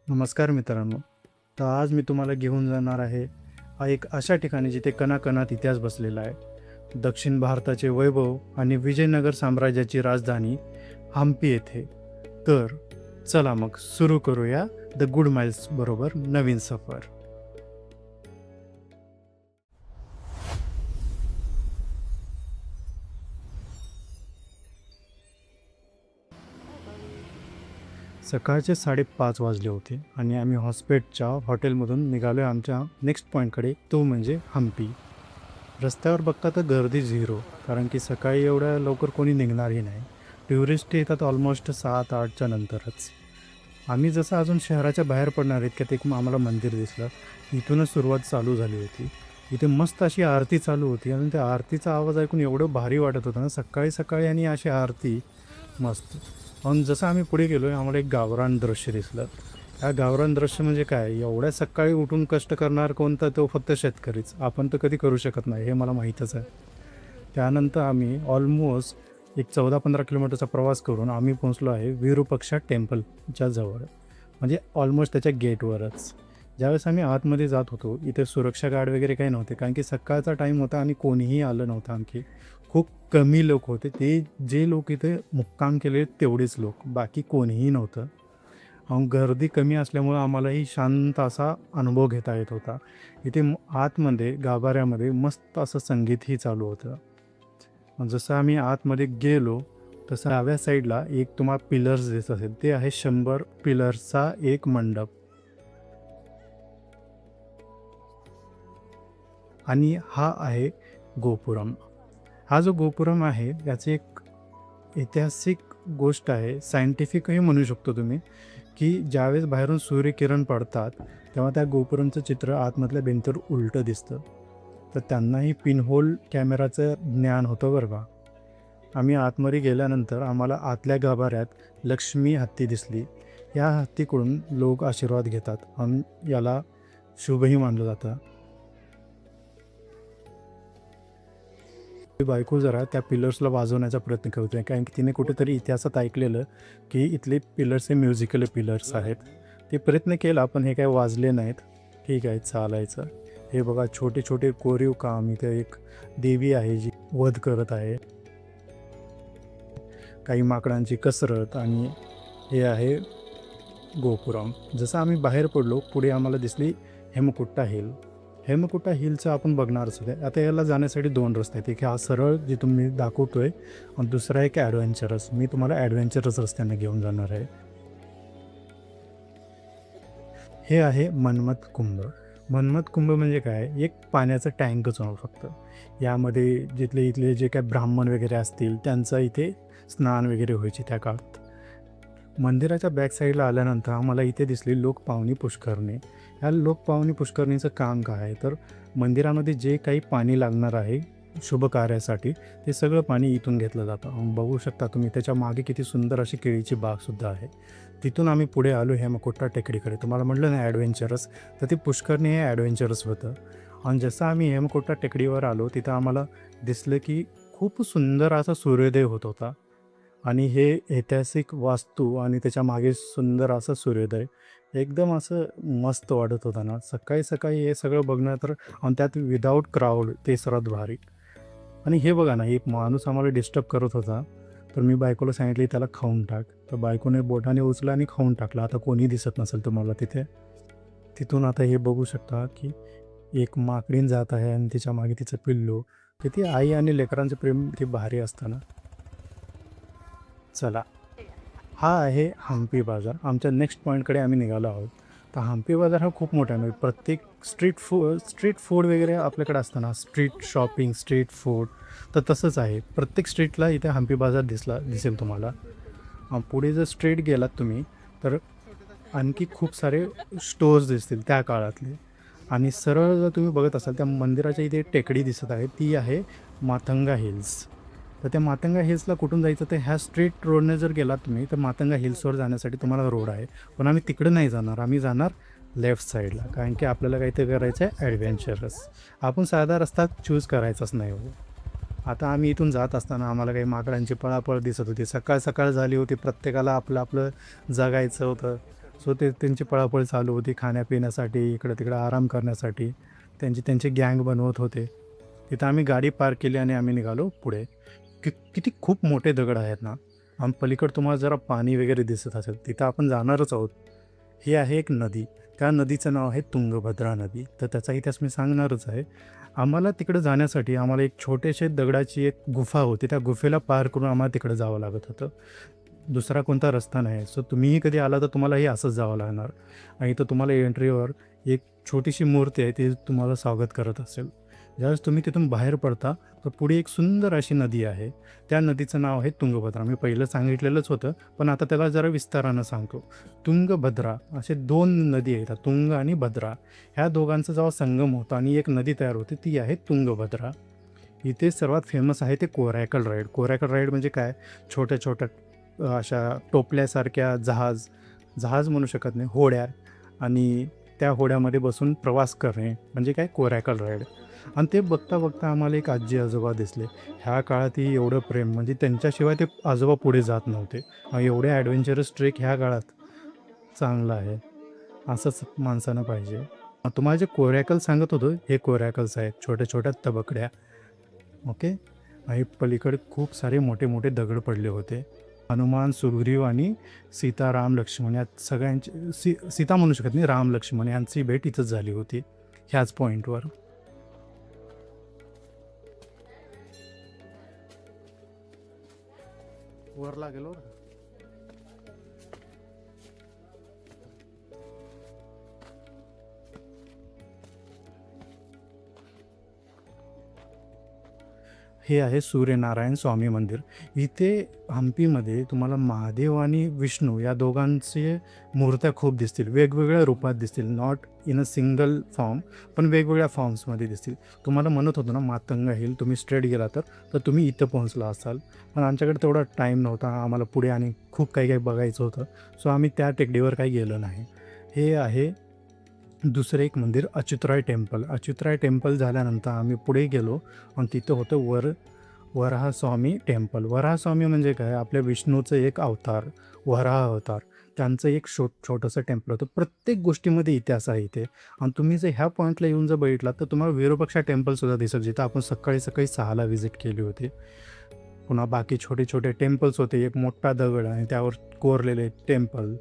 नमस्कार मित्रांनो. तर आज मी तुम्हाला घेऊन जाणार आहे एक अशा ठिकाणी जिथे कणाकणात इतिहास बसलेला आहे. दक्षिण भारताचे वैभव आणि विजयनगर साम्राज्याची राजधानी हम्पी येथे. तर चला मग सुरू करूया द गुड माइल्स बरोबर नवीन सफर. सकाळचे 5:30 वाजले होते आणि आम्ही हॉस्पेटच्या हॉटेलमधून निघालो आहे आमच्या नेक्स्ट पॉईंटकडे, तो म्हणजे हम्पी. रस्त्यावर बघता तर गर्दी झिरो, कारण की सकाळी एवढ्या लवकर कोणी निघणारही नाही. टुरिस्ट येतात ऑलमोस्ट 7-8च्या नंतरच. आम्ही जसं अजून शहराच्या बाहेर पडणार आहेत की ते आम्हाला मंदिर दिसलं. इथूनच सुरुवात चालू झाली होती. इथे मस्त अशी आरती चालू होती आणि त्या आरतीचा आवाज ऐकून एवढं भारी वाटत होतं ना, सकाळी सकाळी आणि अशी आरती मस्त. पण जसं आम्ही पुढे गेलो आहे आम्हाला एक गावरान दृश्य दिसलं. ह्या गावरान दृश्य म्हणजे काय, एवढ्या सकाळी उठून कष्ट करणार कोणता, तो फक्त शेतकरीच. आपण तर कधी करू शकत नाही, हे मला माहीतच आहे. त्यानंतर आम्ही ऑलमोस्ट एक 14-15 किलोमीटरचा प्रवास करून आम्ही पोहोचलो आहे विरूपाक्षा टेम्पलच्या जवळ, म्हणजे ऑलमोस्ट त्याच्या गेटवरच. ज्यावेळेस आम्ही आतमध्ये जात होतो इथे सुरक्षा गार्ड वगैरे काही नव्हते, कारण की सकाळचा टाईम होता आणि कोणीही आलं नव्हतं. आणखी खूप कमी लोक होते, ते जे लोक इथे मुक्काम केले तेवढेच लोक, बाकी कोणीही नव्हतं. गर्दी कमी असल्यामुळं आम्हालाही शांत असा अनुभव घेता येत होता. इथे आतमध्ये गाभाऱ्यामध्ये मस्त असं संगीतही चालू होतं. जसं आम्ही आतमध्ये गेलो तसं डाव्या साईडला एक तुम्हाला पिलर्स दिसत असेल, ते आहे 100 पिलर्सचा एक मंडप. आणि हा आहे गोपुरम. हा जो गोपुरम आहे याची एक ऐतिहासिक गोष्ट आहे, सायंटिफिकही म्हणू शकतो तुम्ही, की ज्यावेळेस बाहेरून सूर्यकिरण पडतात तेव्हा त्या गोपुरमचं चित्र आतमधल्या भिंतीवर उलटं दिसतं. तर त्यांनाही पिनहोल कॅमेराचं ज्ञान होतं बरं का. आम्ही आतमध्ये गेल्यानंतर आम्हाला आतल्या गाभाऱ्यात लक्ष्मी हत्ती दिसली. या हत्तीकडून लोक आशीर्वाद घेतात आणि याला शुभही मानलं जातं. ती बायको जरा त्या पिलर्सला वाजवण्याचा प्रयत्न करते, कारण की तिने कुठेतरी इतिहासात ऐकलेलं की इथले पिलर्स हे म्युझिकल पिलर्स आहेत. ते प्रयत्न केला पण हे काय वाजले नाहीत. ठीक आहे, चालायचं. हे बघा छोटे छोटे कोरीव काम. इथे एक देवी आहे जी वध करत आहे, काही माकडांची कसरत. आणि हे आहे गोपुरम. जसं आम्ही बाहेर पडलो पुढे आम्हाला दिसली हेमकुट्टा हिल. हेमकुट्टा हिलचं आपण बघणारच होते. आता याला जाण्यासाठी 2 रस्ते आहेत. एक हा सरळ जे तुम्ही दाखवतोय आणि दुसरा एक ॲडव्हेंचरस. मी तुम्हाला ॲडव्हेंचरस रस्त्याने घेऊन जाणार आहे. हे आहे मन्मथ कुंभ. मन्मथ कुंभ म्हणजे काय, एक पाण्याचं टँकच होतं फक्त. यामध्ये जिथले इथले जे काय ब्राह्मण वगैरे असतील त्यांचं इथे स्नान वगैरे व्हायचे त्या काळात. मंदिराच्या बॅक साईडला आल्यानंतर आम्हाला इथे दिसली लोकपावनी पुष्करणी. ह्या लोकपावनी पुष्करणीचं काम काय आहे, तर मंदिरामध्ये जे काही पाणी लागणार आहे शुभ कार्यासाठी ते सगळं पाणी इथून घेतलं जातं. बघू शकता तुम्ही त्याच्या मागे किती सुंदर अशी केळीची बागसुद्धा आहे. तिथून आम्ही पुढे आलो हेमकुट्टा टेकडीकडे. तुम्हाला म्हटलं ना ॲडव्हेंचरस, तर ते पुष्करणी हे ॲडव्हेंचरस होतं. आणि जसं आम्ही हेमकुट्टा टेकडीवर आलो तिथं आम्हाला दिसलं की खूप सुंदर असा सूर्योदय होत होता. आणि हे ऐतिहासिक वास्तू आणि त्याच्या मागे सुंदर असं सूर्योदय एकदम असं मस्त वाटत होता ना. सकाळी सकाळी हे सगळं बघणं तर, आणि त्यात विदाऊट क्राऊड, ते सर्वात भारी. आणि हे बघा ना, एक माणूस आम्हाला डिस्टर्ब करत होता, तर मी बायकोला सांगितले त्याला खाऊन टाक. तर बायकोने बोटाने उचला आणि खाऊन टाकला. आता कोणी दिसत नसेल तुम्हाला तिथे. तिथून आता हे बघू शकता की एक माकडीण जात आहे आणि तिच्या मागे तिचं पिल्लू. किती आई आणि लेकरांचं प्रेम किती भारी असतं ना. चला, हा आहे हम्पी बाजार. आमच्या नेक्स्ट पॉईंटकडे आम्ही निघालो आहोत. तर हम्पी बाजार हा खूप मोठा आहे. म्हणजे प्रत्येक स्ट्रीट फूड वगैरे आपल्याकडे असताना स्ट्रीट शॉपिंग, स्ट्रीट फूड, तर तसंच आहे. प्रत्येक स्ट्रीटला इथे हम्पी बाजार दिसेल तुम्हाला. पुढे जर स्ट्रेट गेलात तुम्ही तर आणखी खूप सारे स्टोअर्स दिसतील त्या काळातले. आणि सरळ जर तुम्ही बघत असाल त्या मंदिराच्या इथे टेकडी दिसत आहे, ती आहे मातंगा हिल्स. तर त्या मातंगा हिल्सला कुठून जायचं, तर ह्या स्ट्रीट रोडने जर गेलात तुम्ही तर मातंगा हिल्सवर जाण्यासाठी तुम्हाला रोड आहे. पण आम्ही तिकडे नाही जाणार, आम्ही जाणार लेफ्ट साईडला, कारण की आपल्याला काहीतरी करायचं आहे ॲडव्हेंचरस. आपण साधा रस्ता चूज करायचाच नाही हो. आता आम्ही इथून जात असताना आम्हाला काही माकडांची पळापळ दिसत होती. सकाळ सकाळ झाली होती, प्रत्येकाला आपलं आपलं जगायचं होतं. सो ते त्यांची पळापळ चालू होती खाण्यापिण्यासाठी, इकडं तिकडं आराम करण्यासाठी. त्यांची गँग बनवत होते. तिथं आम्ही गाडी पार्क केली आणि आम्ही निघालो पुढे. किती खूप मोठे दगड आहेत ना. पलीकडं तुम्हाला जरा पाणी वगैरे दिसत असेल, तिथं आपण जाणारच आहोत. ही आहे एक नदी. त्या नदीचं नाव आहे तुंगभद्रा नदी. तर त्याचा इतिहास मी सांगणारच आहे. आम्हाला तिकडं जाण्यासाठी आम्हाला एक छोटेसे दगडाची एक गुफा होती. त्या गुफेला पार करून आम्हाला तिकडं जावं लागत होतं. दुसरा कोणता रस्ता नाही. सो तुम्हीही कधी आला तर तुम्हालाही असंच जावं लागणार. आणि इथं तुम्हाला एंट्रीवर एक छोटीशी मूर्ती आहे, ती तुम्हाला स्वागत करत असेल. ज्यावेळेस तुम्ही तिथून बाहेर पडता, तर पुढे एक सुंदर अशी नदी आहे. त्या नदीचं नाव आहे तुंगभद्रा. मी पहिलं सांगितलेलंच होतं, पण आता त्याला जरा विस्तारानं सांगतो. तुंगभद्रा असे 2 नदी आहेत, तुंग आणि भद्रा. ह्या दोघांचा जेव्हा संगम होतो आणि एक नदी तयार होते, ती आहे तुंगभद्रा. इथे सर्वात फेमस आहे ते कोरॅकल राईड. कोरॅकल राईड म्हणजे काय? छोट्या-छोट्या अशा टोपल्यासारख्या जहाज म्हणू शकत नाही, होड्या, आणि त्या होड्यामध्ये बसून प्रवास करणे म्हणजे काय? कोरॅकल राईड. आणि ते बघता बघता आम्हाला एक आजी आजोबा दिसले. ह्या काळातही एवढं प्रेम, म्हणजे त्यांच्याशिवाय ते आजोबा पुढे जात नव्हते. एवढे ॲडव्हेंचरस ट्रेक ह्या काळात चांगलं आहे. असंच माणसानं पाहिजे. तुम्हाला जे कोरॅकल सांगत होतो, हे कोरॅकल्स आहेत, छोट्या छोट्या तबकड्या. ओके. आणि पलीकडे खूप सारे मोठे मोठे दगड पडले होते. हनुमान, सुग्रीव आणि सीता, राम, लक्ष्मण या सगळ्यांची सीता म्हणू शकत नाही, राम लक्ष्मण यांची भेट इथंच झाली होती, ह्याच पॉईंटवर. वर लागेल वर. हे आहे सूर्यनारायण स्वामी मंदिर. इथे हम्पीमध्ये तुम्हाला महादेव आणि विष्णू या दोघांचे मूर्त्या खूप दिसतील, वेगवेगळ्या रूपात दिसतील, not in a single form, पण वेगवेगळ्या फॉर्म्समध्ये दिसतील. तुम्हाला म्हणत होतो ना मातंगा हिल, तुम्ही स्ट्रेट गेला तर तुम्ही इथं पोहोचला असाल, पण आमच्याकडे तेवढा टाईम नव्हता, आम्हाला पुढे आणि खूप काही काही बघायचं होतं. सो आम्ही त्या टेकडीवर काही गेलो नाही. हे आहे दुसरं एक मंदिर, अच्युतराय टेम्पल. अच्युतराय टेम्पल झाल्यानंतर आम्ही पुढे गेलो आणि तिथं होतं वराहस्वामी टेम्पल. वराहस्वामी म्हणजे काय? आपल्या विष्णूचं एक अवतार, वराह अवतार. त्यांचं एक छोटंसं टेम्पल होतं. प्रत्येक गोष्टीमध्ये इतिहास आहे इथे. आणि तुम्ही जर ह्या पॉईंटला येऊन जर बघितलात तर तुम्हाला विरूपाक्षा टेम्पलसुद्धा दिसेल, जिथं आपण सकाळी 6ला व्हिजिट केली होती. पुन्हा बाकी छोटे छोटे टेम्पल्स होते, एक मोठा दगड आणि त्यावर कोरलेले टेम्पल.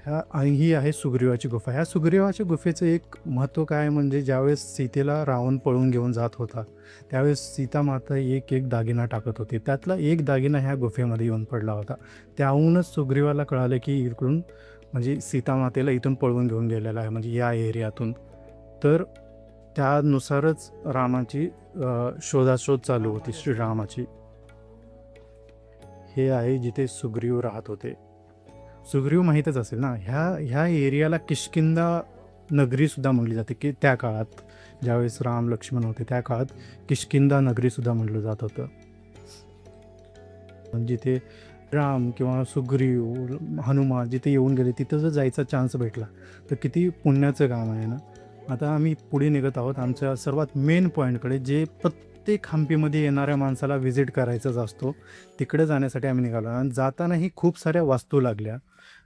आणि ही आहे सुग्रीवाची गुफा. ह्या सुग्रीवाच्या गुफेचं एक महत्त्व काय म्हणजे, ज्यावेळेस सीतेला रावण पळून घेऊन जात होता, त्यावेळेस सीता माता एक एक दागिना टाकत होती. त्यातला एक दागिना ह्या गुफेमध्ये येऊन पडला होता. त्याहूनच सुग्रीवाला कळालं की इकडून म्हणजे सीता मातेला इथून पळवून घेऊन गेलेला आहे, म्हणजे या एरियातून. तर त्यानुसारच रामाची शोधाशोध चालू होती, श्रीरामाची. हे आहे जिथे सुग्रीव राहत होते. सुग्रीव माहीतच असेल ना, ह्या एरियाला किष्किंधा नगरीसुद्धा म्हटली जाते, की त्या काळात ज्यावेळेस राम लक्ष्मण होते त्या काळात किष्किंधा नगरीसुद्धा म्हटलं जात होतं. जिथे राम किंवा सुग्रीव, हनुमान जिथे येऊन गेले तिथं जर जायचा चान्स भेटला तर किती पुण्याचं काम आहे ना. आता आम्ही पुढे निघत आहोत आमच्या सर्वात मेन पॉईंटकडे, जे प्रत्येक हम्पीमध्ये येणाऱ्या माणसाला व्हिजिट करायचाच असतो. तिकडे जाण्यासाठी आम्ही निघालो आणि जातानाही खूप साऱ्या वास्तू लागल्या.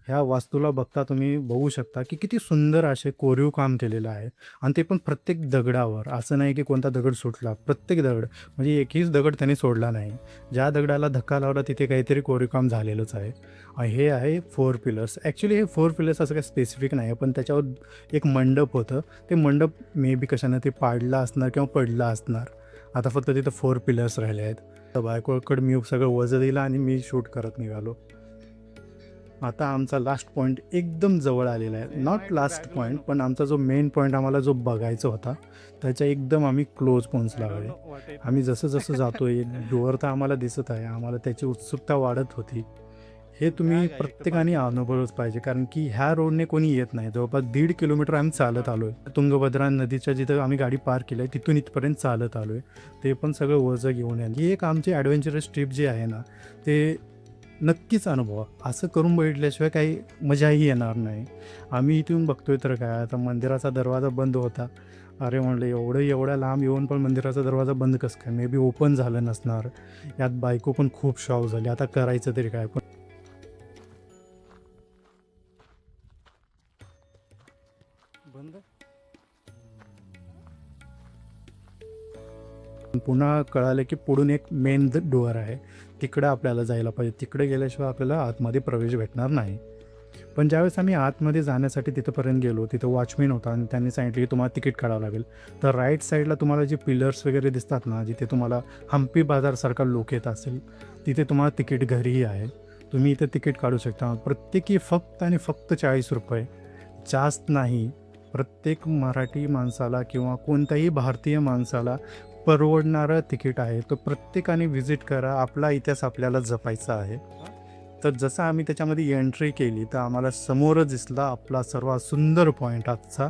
ह्या वास्तूला बघता तुम्ही बघू शकता की किती सुंदर असे कोरीव काम केलेलं आहे. आणि ते पण प्रत्येक दगडावर. असं नाही की कोणता दगड सुटला, प्रत्येक दगड, म्हणजे एकहीच दगड त्यांनी सोडला नाही. ज्या दगडाला धक्का लावला तिथे काहीतरी कोरीवकाम झालेलंच आहे. हे आहे 4 पिलर्स. ॲक्च्युली हे 4 पिलर्स असं काही स्पेसिफिक नाही आहे, पण त्याच्यावर एक मंडप होतं. ते मंडप मे बी कशानं ते पाडलं असणार किंवा पडलं असणार. आता फक्त तिथं 4 पिलर्स राहिले आहेत. तर बायकोकडे मी सगळं वजं दिलं आणि मी शूट करत निघालो. आता आमचा लास्ट पॉईंट एकदम जवळ आलेला आहे. नॉट लास्ट पॉईंट, पण आमचा जो मेन पॉईंट आम्हाला जो बघायचा होता त्याच्या एकदम आम्ही क्लोज पोहोचलो आहे. आम्ही जसं जसं जातो आहे, डोअर तर आम्हाला दिसत आहे, आम्हाला त्याची उत्सुकता वाढत होती. हे तुम्ही प्रत्येकाने अनुभवलंच पाहिजे, कारण की ह्या रोडने कोणी येत नाही. जवळपास 1.5 किलोमीटर आम्ही चालत आलो आहे. तुंगभद्रा नदीच्या जिथं आम्ही गाडी पार्क केली आहे तिथून इथपर्यंत चालत आलो आहे. ते पण सगळं वजं घेऊन यायला. ही एक आमची ॲडव्हेंचरस ट्रिप जी आहे ना, ते नक्कीच अनुभवा. असं करून बघितल्याशिवाय काही मजाही येणार नाही. आम्ही इथून बघतोय तर काय, आता मंदिराचा दरवाजा बंद होता. अरे म्हणलं एवढ्या लांब येऊन पण मंदिराचा दरवाजा बंद कसं काय? मे बी ओपन झालं नसणार. यात बायको पण खूप शॉक झाली, आता करायचं तरी काय? पण बंद. पुन्हा कळालं की पुढून एक मेन डोअर आहे, तिकडं आपल्याला जायला पाहिजे. तिकडे गेल्याशिवाय आपल्याला आतमध्ये प्रवेश भेटणार नाही. पण ज्यावेळेस आम्ही आतमध्ये जाण्यासाठी तिथंपर्यंत गेलो, तिथं वॉचमॅन होता आणि त्यांनी सांगितलं की तुम्हाला तिकीट काढावं लागेल. तर राईट साईडला तुम्हाला जे पिलर्स वगैरे दिसतात ना, जिथे तुम्हाला हम्पी बाजारसारखा लुक येत असेल, तिथे तुम्हाला तिकीट घरीही आहे. तुम्ही इथे तिकीट काढू शकता. प्रत्येकी फक्त आणि फक्त ₹40, जास्त नाही. प्रत्येक मराठी माणसाला किंवा कोणत्याही भारतीय माणसाला परवडणारं तिकीट आहे. तर प्रत्येकाने व्हिजिट करा. आपला इतिहास आपल्याला जपायचा आहे. तर जसं आम्ही त्याच्यामध्ये एंट्री केली तर आम्हाला समोरच दिसला आपला सर्वात सुंदर पॉईंट आजचा,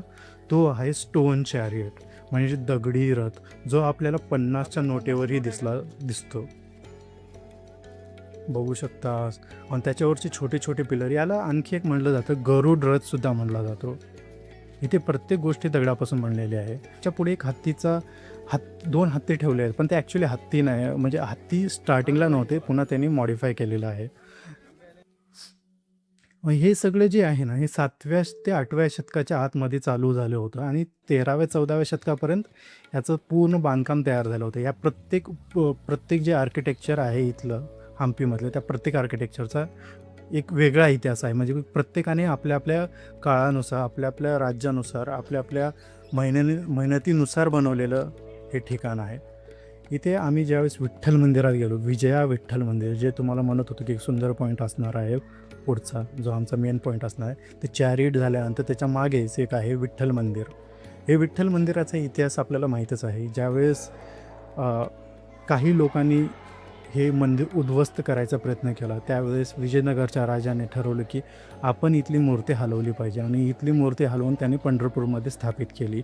तो आहे स्टोन चॅरियट, म्हणजे दगडी रथ, जो आपल्याला 50च्या नोटेवरही दिसतो. बघू शकता. आणि त्याच्यावरचे छोटे छोटे पिलर, याला आणखी एक म्हणलं जातं गरुड रथसुद्धा म्हणला जातो. इथे प्रत्येक गोष्टी दगडापासून बनलेली आहे. त्याच्या पुढे एक हत्तीचा 2 हत्ती ठेवले आहेत, पण ते ॲक्च्युली हत्ती नाही, म्हणजे हत्ती स्टार्टिंगला नव्हते, पुन्हा त्यांनी मॉडिफाय केलेलं आहे. हे सगळे जे आहे ना, हे 7व्या ते 8व्या शतकाच्या आतमध्ये चालू झालं होतं आणि 13व्या-14व्या शतकापर्यंत याचं पूर्ण बांधकाम तयार झालं होतं. या प्रत्येक जे आर्किटेक्चर आहे इथलं हम्पीमधलं, त्या प्रत्येक आर्किटेक्चरचा एक वेगळा इतिहास आहे. म्हणजे प्रत्येकाने आपल्या आपल्या काळानुसार, आपल्या आपल्या राज्यानुसार, आपल्या आपल्या मेहनतीनुसार बनवलेलं हे ठिकाण आहे. इथे आम्ही ज्यावेळेस विठ्ठल मंदिरात गेलो, विजया विठ्ठल मंदिर, जे तुम्हाला म्हणत होतो की एक सुंदर पॉईंट असणार आहे पुढचा, जो आमचा मेन पॉईंट असणार आहे, ते चॅरिट झाल्यानंतर त्याच्या मागेच एक आहे विठ्ठल मंदिर. हे विठ्ठल मंदिराचा इतिहास आपल्याला माहीतच आहे. ज्यावेळेस काही लोकांनी हे मंदिर उद्ध्वस्त करायचा प्रयत्न केला, त्यावेळेस विजयनगरच्या राजाने ठरवलं की आपण इथली मूर्ती हलवली पाहिजे आणि इथली मूर्ती हलवून त्यांनी पंढरपूरमध्ये स्थापित केली.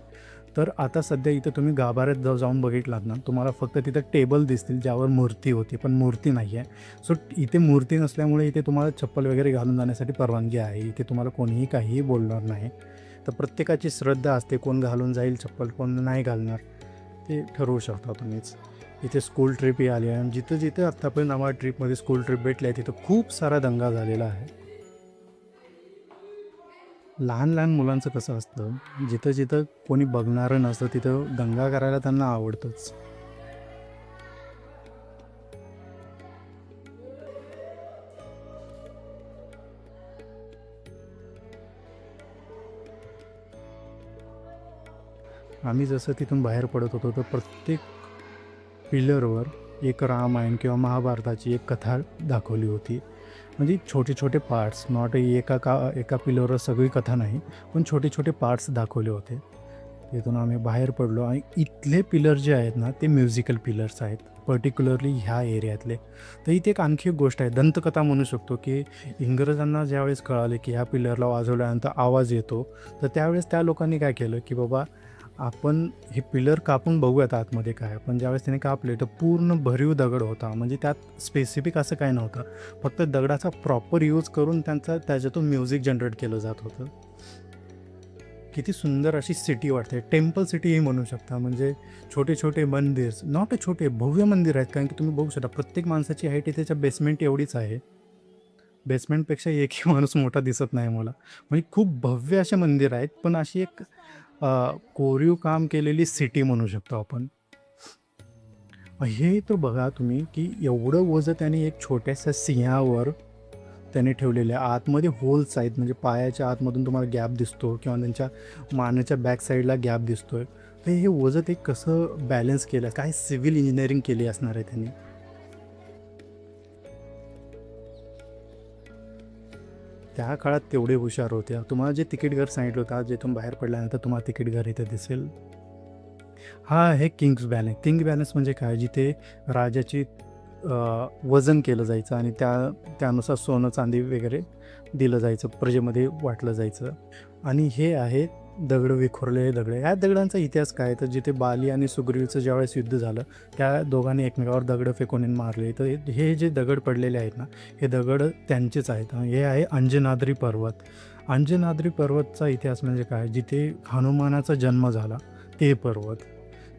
तर आता सध्या इथं तुम्ही गाभाऱ्यात जाऊन बघितलात ना, तुम्हाला फक्त तिथं टेबल दिसतील ज्यावर मूर्ती होती, पण मूर्ती नाही आहे. सो इथे मूर्ती नसल्यामुळे इथे तुम्हाला चप्पल वगैरे घालून जाण्यासाठी परवानगी आहे. इथे तुम्हाला कोणीही काहीही बोलणार नाही. तर प्रत्येकाची श्रद्धा असते, कोण घालून जाईल चप्पल, कोण नाही घालणार, ते ठरवू शकता तुम्हीच. इथे स्कूल ट्रिपही आली आहे. जिथं जिथं आत्तापर्यंत आम्हाला ट्रिपमध्ये स्कूल ट्रिप भेटल्या तिथं खूप सारा दंगा झालेला आहे. लहान लहान मुलांचं कसं असतं, जिथं जिथं कोणी बघणारं नसतं तिथं दंगा करायला त्यांना आवडतंच. आम्ही जसं तिथून बाहेर पडत होतो तर प्रत्येक पिलरवर एक रामायण किंवा महाभारताची एक कथा दाखवली होती. म्हणजे छोटे छोटे पार्ट्स, नॉट एका पिलरवर सगळी कथा नाही, पण छोटे छोटे पार्ट्स दाखवले होते. तिथून आम्ही बाहेर पडलो आणि इथले पिलर जे आहेत ना, ते म्युझिकल पिलर्स आहेत, पर्टिक्युलरली ह्या एरियातले. तर इथे एक आणखी एक गोष्ट आहे, दंतकथा म्हणू शकतो, की इंग्रजांना ज्यावेळेस कळाले की ह्या पिलरला वाजवल्यानंतर आवाज येतो, तर त्यावेळेस त्या लोकांनी काय केलं की बाबा आपण हे पिलर कापून बघूयात आतमध्ये काय. पण ज्यावेळेस त्याने कापले तर पूर्ण भरीव दगड होता, म्हणजे त्यात स्पेसिफिक असं काय नव्हतं, फक्त दगडाचा प्रॉपर यूज करून त्याच्यातून म्युझिक जनरेट केलं जात होतं. किती सुंदर अशी सिटी वाटते, टेम्पल सिटीही म्हणू शकता. म्हणजे छोटे छोटे मंदिर, नॉट छोटे, भव्य मंदिर आहेत. कारण की तुम्ही बघू शकता प्रत्येक माणसाची हाईट त्याच्या बेसमेंट एवढीच आहे. बेसमेंटपेक्षा एकही माणूस मोठा दिसत नाही मला. म्हणजे खूप भव्य असे मंदिर आहेत, पण अशी एक कोरीव काम केलेली सिटी म्हणू शकतो आपण. हे तर बघा तुम्ही की एवढं वजन त्याने एक छोट्याशा सिंहावर त्याने ठेवलेले आहे. आतमध्ये होल्स आहेत, म्हणजे पायाच्या आतमधून तुम्हाला गॅप दिसतो किंवा त्यांच्या मानेच्या बॅक साईडला गॅप दिसतोय. तर हे वजन ते कसं बॅलन्स केलं, काय सिव्हिल इंजिनिअरिंग केली असणार आहे त्यांनी. त्या काळात तेवढे हुशार होते. तुम्हाला जे तिकीट घर सांगितलं होतं, आज जिथून बाहेर पडल्यानंतर तुम्हाला तिकीट घर इथे दिसेल. हा आहे किंग्स बॅलन्स. किंग बॅलन्स म्हणजे काय, जिथे राजाची वजन केलं जायचं आणि त्यानुसार सोनं चांदी वगैरे दिलं जायचं, प्रजेमध्ये वाटलं जायचं. आणि हे आहे दगड, विखुरलेले दगड. ह्या दगडांचा इतिहास काय, तर जिथे बाली आणि सुग्रीवचं ज्यावेळेस युद्ध झालं, त्या दोघांनी एकमेकावर दगड फेकून मारले. तर हे जे दगड पडलेले आहेत ना, हे दगड त्यांचेच आहेत. हे आहे अंजनाद्री पर्वत. अंजनाद्री पर्वतचा इतिहास म्हणजे काय, जिथे हनुमानाचा जन्म झाला ते पर्वत.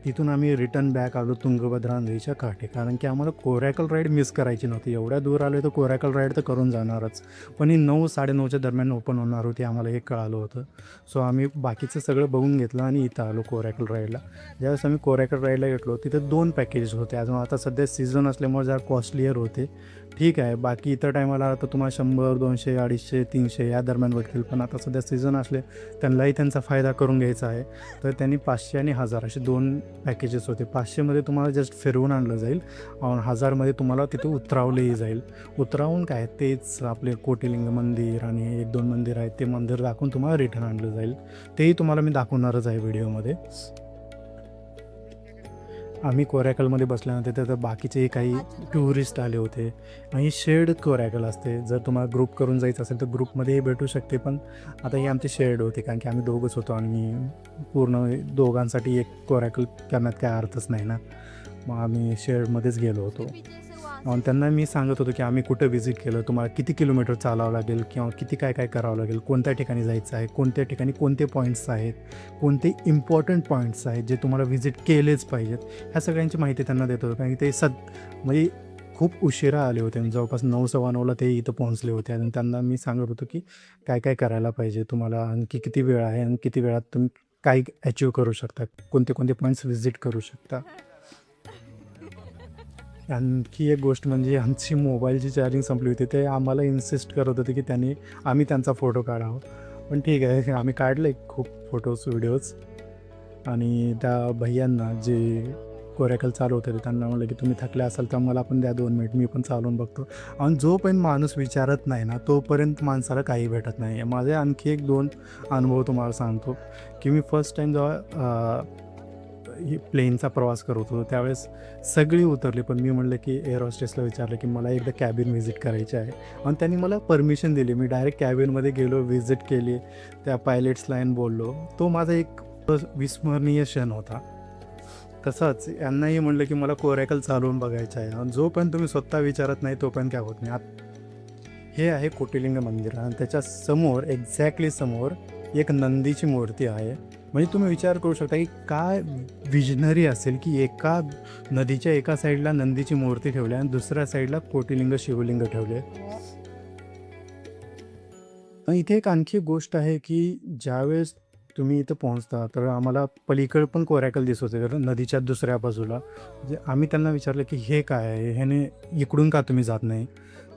तिथून आम्ही रिटर्न बॅक आलो तुंगभद्रा नदीच्या काठी, कारण की आम्हाला कोरॅकल राईड मिस करायची नव्हती. एवढ्या दूर आलो तर कोरॅकल राईड तर करून जाणारच, पण ही 9-9:30च्या दरम्यान ओपन होणार होती, आम्हाला हे कळालं होतं. सो आम्ही बाकीचं सगळं बघून घेतलं आणि इथं आलो कोरॅकल राईडला. ज्यावेळेस आम्ही कोरॅकल राईडला घेतलो तिथं 2 पॅकेजेस होते. अजून आता सध्या सीझन असल्यामुळे जरा कॉस्टलियर होते. ठीक आहे, बाकी इतर टायमाला तर तुम्हाला 100, 200, 250, 300 या दरम्यान भेटतील, पण आता सध्या सीझन असले त्यांनाही त्यांचा फायदा करून घ्यायचा आहे. तर त्यांनी 500 आणि 1000 असे 2 पॅकेजेस होते. 500मध्ये तुम्हाला जस्ट फिरवून आणलं जाईल, 1000मध्ये तुम्हाला तिथे उतरावलंही जाईल. उतरावून काय तेच आपले कोटिलिंग मंदिर आणि 1-2 मंदिर आहेत, ते मंदिर दाखवून तुम्हाला रिटर्न आणलं जाईल. तेही तुम्हाला मी दाखवणारच आहे व्हिडिओमध्ये. आम्ही कोरॅकलमध्ये बसल्यानंतर तिथं बाकीचे काही टुरिस्ट आले होते आणि शेअर्ड कोरॅकल असते. जर तुम्हाला ग्रुप करून जायचं असेल तर ग्रुपमध्येही भेटू शकते, पण आता ही आमची शेअर्ड होती कारण की आम्ही दोघंच होतो आणि पूर्ण दोघांसाठी एक कोरॅकल करण्यात काय अर्थच नाही ना. मग आम्ही शेअर्डमध्येच गेलो होतो आणि त्यांना मी सांगत होतो की आम्ही कुठं व्हिजिट केलं, तुम्हाला किती किलोमीटर चालावं लागेल किंवा किती काय काय करावं लागेल, कोणत्या ठिकाणी जायचं आहे, कोणत्या ठिकाणी कोणते पॉईंट्स आहेत, कोणते इम्पॉर्टंट पॉईंट्स आहेत जे तुम्हाला व्हिजिट केलेच पाहिजेत, ह्या सगळ्यांची माहिती त्यांना देत होतो. कारण की ते म्हणजे खूप उशिरा आले होते, जवळपास 9-9:15ला ते इथं पोहोचले होते आणि त्यांना मी सांगत होतो की काय काय करायला पाहिजे, तुम्हाला आणखी किती वेळ आहे आणि किती वेळात तुम्ही काय अचीव करू शकता, कोणते कोणते पॉईंट्स व्हिजिट करू शकता. आणखी एक गोष्ट म्हणजे आमची मोबाईलची चार्जिंग संपली होती. ते आम्हाला इन्सिस्ट करत होते की आम्ही त्यांचा फोटो काढावा. पण ठीक आहे, आम्ही काढले खूप फोटोज, व्हिडिओज आणि त्या भैयांना जे कोरॅकल चालवत होते त्यांना म्हटलं की तुम्ही थकले असाल तर मला पण द्या 2 मिनिट, मी पण चालवून बघतो. आणि जोपर्यंत माणूस विचारत नाही ना तोपर्यंत माणसाला काही भेटत नाही. माझे आणखी 1-2 अनुभव तुम्हाला सांगतो की मी फर्स्ट टाईम जेव्हा प्लेनचा प्रवास करत होतो त्यावेळेस सगळी उतरली, पण मी म्हटलं की एअर हॉस्टेसला विचारलं की मला एकदा कॅबिन व्हिजिट करायची आहे आणि त्यांनी मला परमिशन दिली. मी डायरेक्ट कॅबिनमध्ये गेलो, व्हिजिट केली, त्या पायलट्सला आणि बोललो. तो माझा एक विस्मरणीय क्षण होता. तसंच यांनाही म्हटलं की मला कोरॅकल चालवून बघायचं आहे आणि जोपर्यंत तुम्ही स्वतः विचारत नाही तोपर्यंत काय होत नाही. हे आहे कोटिलिंग मंदिर आणि त्याच्या समोर, एक्झॅक्टली समोर एक नंदीची मूर्ती आहे. म्हणजे तुम्ही विचार करू शकता की काय विजनरी असेल की एका नदीच्या एका साईडला नंदीची मूर्ती ठेवली आणि दुसऱ्या साईडला कोटिलिंग शिवलिंग ठेवले. इथे एक आणखी गोष्ट आहे की ज्यावेळेस तुम्ही इथं पोहोचता तर आम्हाला पलीकडे पण कोरॅकल दिसत होते तर नदीच्या दुसऱ्या बाजूला. जे आम्ही त्यांना विचारलं की हे काय आहे, ह्याने इकडून का तुम्ही जात नाही?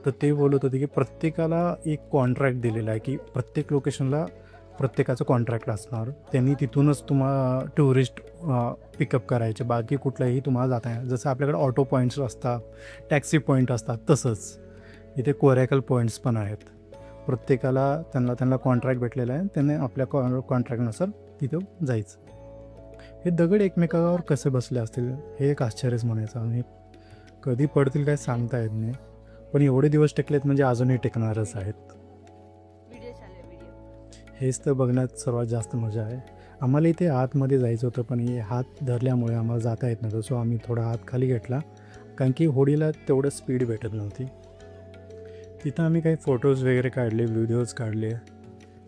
तर ते बोलत होते की प्रत्येकाला एक कॉन्ट्रॅक्ट दिलेला आहे की प्रत्येक लोकेशनला प्रत्येकाचं कॉन्ट्रॅक्ट असणार. त्यांनी तिथूनच तुम्हाला टुरिस्ट पिकअप करायचे, बाकी कुठल्याही तुम्हाला जाता येणार. जसं आपल्याकडे ऑटो पॉईंट्स असतात, टॅक्सी पॉईंट असतात, तसंच इथे कोरॅकल पॉईंट्स पण आहेत. प्रत्येकाला त्यांना कॉन्ट्रॅक्ट भेटलेला आहे, त्याने आपल्या कॉन्ट्रॅक्टनुसार तिथं जायचं. हे दगड एकमेकावर कसे बसले असतील हे एक आश्चर्यच म्हणायचं आणि कधी पडतील काय सांगता येत नाही, पण एवढे दिवस टिकलेत म्हणजे अजूनही टिकणारच आहेत. हेच तर बघण्यात सर्वात जास्त मजा आहे. आम्हाला इथे आतमध्ये जायचं होतं पण हे हात धरल्यामुळे आम्हाला जाता येत नव्हतं. सो आम्ही थोडा हात खाली घेतला कारण की होडीला तेवढं स्पीड भेटत नव्हती. तिथं आम्ही काही फोटोज वगैरे काढले, व्हिडिओज काढले.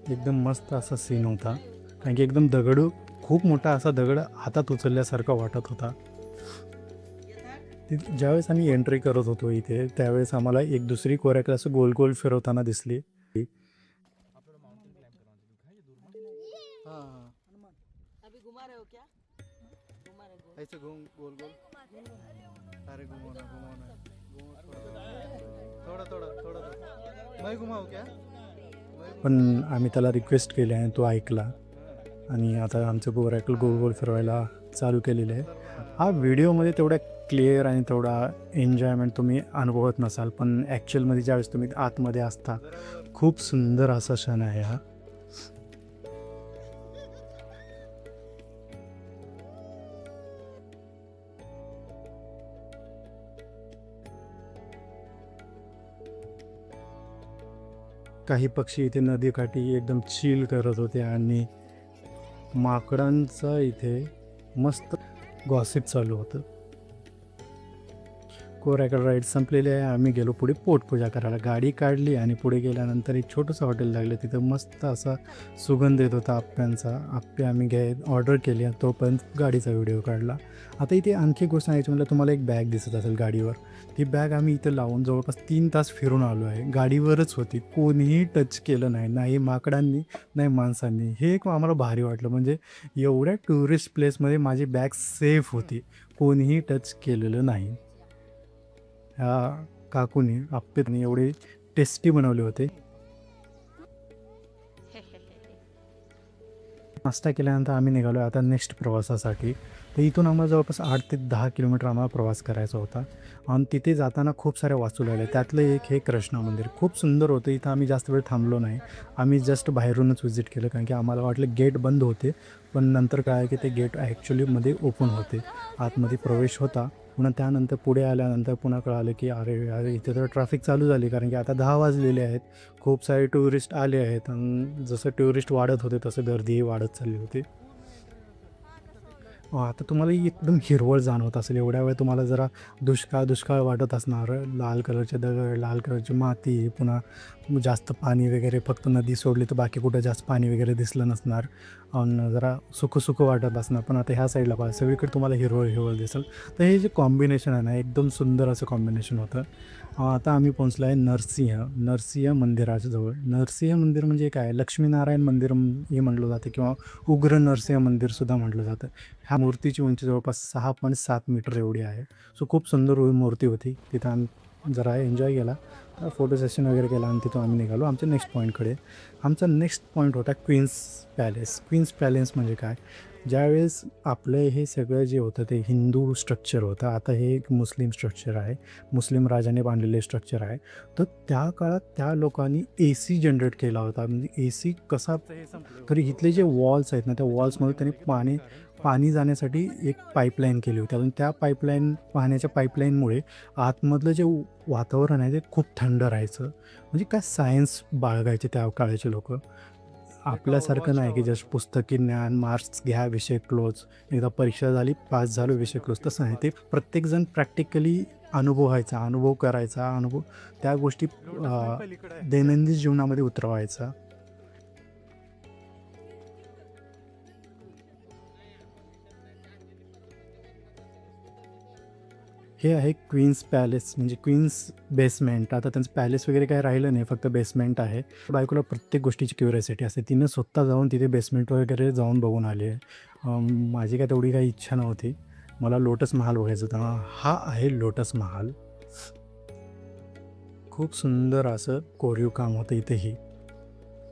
एकदम मस्त असा सीन होता कारण की एकदम खूप मोठा असा दगड हातात उचलल्यासारखा वाटत होता. ज्यावेळेस आम्ही एंट्री करत होतो इथे त्यावेळेस आम्हाला एक दुसरी कोरॅकल असं गोल गोल फिरवताना दिसली. अभी घुमा रहे हो क्या? घुमा रहे हो। ऐसे घूम गोल गोल, अरे घुमाओ ना थोड़ा थोड़ा थोड़ा थोड़ा मैं घुमाऊ क्या? पण आम्ही त्याला रिक्वेस्ट केली आणि तो ऐकला आणि आता आमचं कोरॅकल गोल गोल फिरवायला चालू केलेलं आहे. हा व्हिडिओमध्ये तेवढा क्लिअर आणि तेवढा एन्जॉयमेंट तुम्ही अनुभवत नसाल, पण ॲक्च्युअलमध्ये ज्यावेळेस तुम्ही आतमध्ये असता खूप सुंदर असा क्षण आहे हा. काही पक्षी इथे नदीकाठी एकदम चिल करत होते आणि माकडांचा इथे मस्त गॉसिप चालू होतं. कोरायकल राईड संपलेली आहे. आम्ही गेलो पुढे पोटपूजा करायला. गाडी काढली आणि पुढे गेल्यानंतर एक छोटंसं हॉटेल लागलं. तिथं मस्त असा सुगंध येत होता आप्प्यांचा. आप्पे आम्ही ऑर्डर केली आणि तोपर्यंत गाडीचा व्हिडिओ काढला. आता इथे आणखी एक गोष्ट सांगायची म्हटलं, तुम्हाला एक बॅग दिसत असेल गाडीवर. ती बॅग आम्ही इथं लावून जवळपास 3 तास फिरून आलो आहे. गाडीवरच होती. कोणीही टच केलं नाही. नाही माकडांनी, नाही माणसांनी. हे एक आम्हाला भारी वाटलं. म्हणजे एवढ्या टुरिस्ट प्लेसमध्ये माझी बॅग सेफ होती. कोणीही टच केलेलं नाही. ह्या काकूनी आप्पेनी एवढे टेस्टी बनवले होते. नाश्ता केल्यानंतर आम्ही निघालो आता नेक्स्ट प्रवासासाठी. तर इथून आम्हाला जवळपास 8 ते 10 किलोमीटर आम्हाला प्रवास करायचा होता आणि तिथे जाताना खूप साऱ्या वाचू लागल्या. त्यातलं एक हे कृष्णा मंदिर खूप सुंदर होतं. इथं आम्ही जास्त वेळ थांबलो नाही. आम्ही जस्ट बाहेरूनच व्हिजिट केलं कारण की आम्हाला वाटलं गेट बंद होते, पण नंतर काय आहे की ते गेट ॲक्च्युलीमध्ये ओपन होते. आतमध्ये प्रवेश होता. पुन्हा त्यानंतर पुढे आल्यानंतर पुन्हा कळालं की अरे अरे इथे तर ट्रॅफिक चालू झाली कारण की आता 10 वाजलेले आहेत. खूप सारे टुरिस्ट आले आहेत आणि जसं टुरिस्ट वाढत होते तसं गर्दीही वाढत चालली होती. आता तुम्हाला एकदम हिरवळ जाणवत असेल. एवढ्या वेळ तुम्हाला जरा दुष्काळ वाटत असणार. लाल कलरचे दगड, लाल कलरची माती, पुन्हा जास्त पाणी वगैरे फक्त नदी सोडली तर बाकी कुठं जास्त पाणी वगैरे दिसलं नसणार आणि जरा सुकं वाटत असणार. पण आता ह्या साईडला पहा सगळीकडे तुम्हाला हिरवळ दिसेल. तर हे जे कॉम्बिनेशन आहे ना एकदम सुंदर असं कॉम्बिनेशन होतं. आता आम्ही पोहोचलो आहे नरसिंह मंदिराच्या जवळ. नरसिंह मंदिर म्हणजे काय, लक्ष्मीनारायण मंदिर हे म्हटलं जातं किंवा उग्र नरसिंह मंदिरसुद्धा म्हटलं जातं. ह्या मूर्तीची उंची जवळपास 6.7 मीटर एवढी आहे. सो खूप सुंदर मूर्ती होती. तिथं आम्ही जरा एन्जॉय केला, फोटो सेशन वगैरे केला आणि तिथून आम्ही निघालो आमच्या नेक्स्ट पॉईंटकडे. आमचा नेक्स्ट पॉईंट होता क्वीन्स पॅलेस म्हणजे काय, ज्यावेळेस आपलं हे सगळं जे होतं ते हिंदू स्ट्रक्चर होतं. आता हे एक मुस्लिम स्ट्रक्चर आहे. मुस्लिम राजाने बांधलेले स्ट्रक्चर आहे. तर त्या काळात त्या लोकांनी AC जनरेट केला होता. म्हणजे AC कसा, तर इथले जे वॉल्स आहेत ना त्या वॉल्समध्ये त्यांनी पाणी जाण्यासाठी एक पाईपलाईन केली होती. अजून त्या पाण्याच्या पाईपलाईनमुळे आतमधलं जे वातावरण आहे ते खूप थंड राहायचं. म्हणजे काय सायन्स बाळगायचे त्या काळाचे लोक. आपल्यासारखं नाही की जस्ट पुस्तकी ज्ञान, मार्क्स घ्या, विषय क्लोज, एकदा परीक्षा झाली पास झालो विषय क्लोज. तसं नाही, ते प्रत्येकजण प्रॅक्टिकली अनुभव करायचा, त्या गोष्टी दैनंदिन जीवनामध्ये उतरवायचा. हे आहे क्वीन्स पॅलेस म्हणजे क्वीन्स बेसमेंट. आता त्यांचं पॅलेस वगैरे काही राहिलं नाही, फक्त बेसमेंट आहे. बायकोला प्रत्येक गोष्टीची क्युरिओसिटी असते. तिनं स्वतः जाऊन तिथे बेसमेंट वगैरे जाऊन बघून आली आहे. माझी काय तेवढी काही इच्छा नव्हती. मला लोटस महाल बघायचं होतं. हा आहे लोटस महाल. खूप सुंदर असं कोरीव काम होतं इथेही.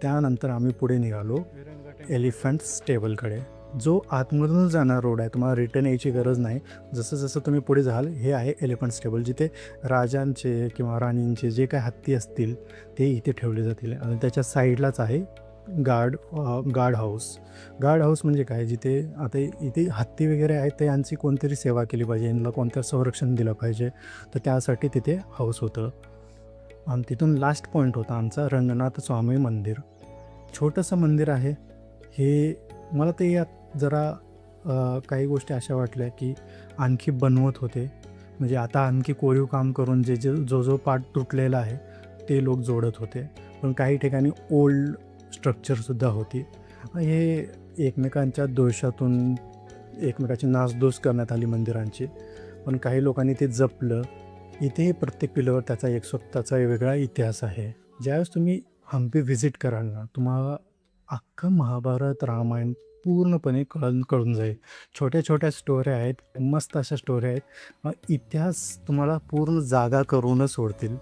त्यानंतर आम्ही पुढे निघालो एलिफंट स्टेबलकडे, जो आतमधूनच जाणारा रोड आहे. तुम्हाला रिटर्न यायची गरज नाही. जसं तुम्ही पुढे जाल हे आहे एलिफंट स्टेबल, जिथे राजांचे किंवा राणींचे जे काही हत्ती असतील ते इथे ठेवले जातील. आणि त्याच्या साईडलाच आहे गार्ड हाऊस म्हणजे काय, जिथे आता इथे हत्ती वगैरे आहेत तर यांची कोणतरी सेवा केली पाहिजे, यांना कोणतं संरक्षण दिलं पाहिजे, तर त्यासाठी तिथे हाऊस होतं. आणि तिथून लास्ट पॉईंट होता आमचा रंगनाथ स्वामी मंदिर. छोटंसं मंदिर आहे हे. मला ते यात जरा काही गोष्टी अशा वाटल्या की आणखी बनवत होते. म्हणजे आता आणखी कोरीव काम करून जो पार्ट तुटलेला आहे ते लोक जोडत होते. पण काही ठिकाणी ओल्ड स्ट्रक्चरसुद्धा होती. हे एकमेकांच्या दोषातून एकमेकाची नासधूस करण्यात आली मंदिरांची, पण काही लोकांनी ते जपलं. इथेही प्रत्येक पिलावर त्याचा एक स्वतःचा वेगळा इतिहास आहे. ज्यावेळेस तुम्ही हम्पी व्हिजिट कराल ना, तुम्हाला अख्खं महाभारत रामायण पूर्णपणे कळून जाईल. छोट्या स्टोऱ्या आहेत, मस्त अशा स्टोऱ्या आहेत. इतिहास तुम्हाला पूर्ण जागा करूनच सोडतील.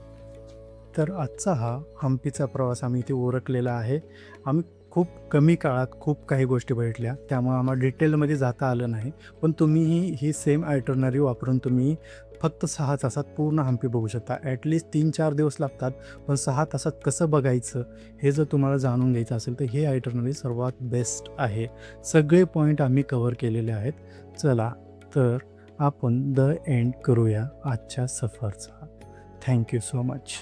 तर आजचा हा हम्पीचा प्रवास आम्ही इथे उरकलेला आहे. आम्ही खूप कमी काळात खूप काही गोष्टी बघितल्या, त्यामुळे आम्हाला डिटेलमध्ये जाता आलं नाही. पण तुम्हीही ही सेम आयटरनरी वापरून तुम्ही फक्त 6 तासात पूर्ण हम्पी बघू शकता. ॲटलिस्ट 3-4 दिवस लागतात, पण 6 तासात कसं बघायचं हे जर तुम्हाला जाणून घ्यायचं असेल तर हे आयटरनरी सर्वात बेस्ट आहे. सगळे पॉईंट आम्ही कव्हर केलेले आहेत. चला तर आपण द एंड करूया आजच्या सफरचा. Thank you so much.